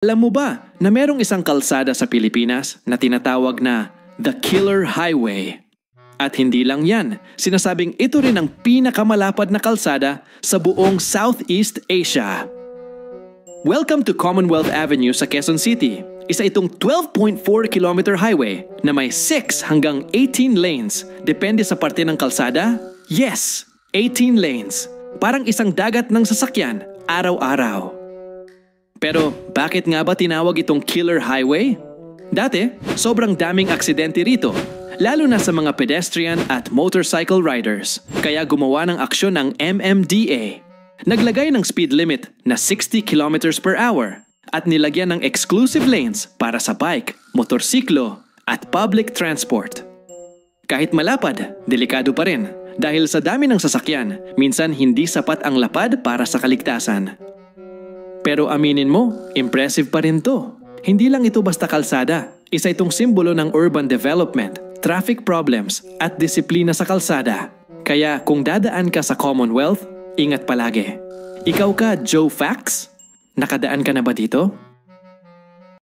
Alam mo ba na merong isang kalsada sa Pilipinas na tinatawag na The Killer Highway? At hindi lang yan, sinasabing ito rin ang pinakamalapad na kalsada sa buong Southeast Asia. Welcome to Commonwealth Avenue sa Quezon City. Isa itong 12.4 km highway na may 6 hanggang 18 lanes. Depende sa parte ng kalsada? Yes, 18 lanes. Parang isang dagat ng sasakyan, araw-araw. Pero bakit nga ba tinawag itong Killer Highway? Dati, sobrang daming aksidente rito, lalo na sa mga pedestrian at motorcycle riders. Kaya gumawa ng aksyon ng MMDA. Naglagay ng speed limit na 60 km per hour at nilagyan ng exclusive lanes para sa bike, motorsiklo at public transport. Kahit malapad, delikado pa rin dahil sa dami ng sasakyan, minsan hindi sapat ang lapad para sa kaligtasan. Pero aminin mo, impressive pa rin to. Hindi lang ito basta kalsada. Isa itong simbolo ng urban development, traffic problems at disiplina sa kalsada. Kaya kung dadaan ka sa Commonwealth, ingat palagi. Ikaw ka, Joe Fax? Nakadaan ka na ba dito?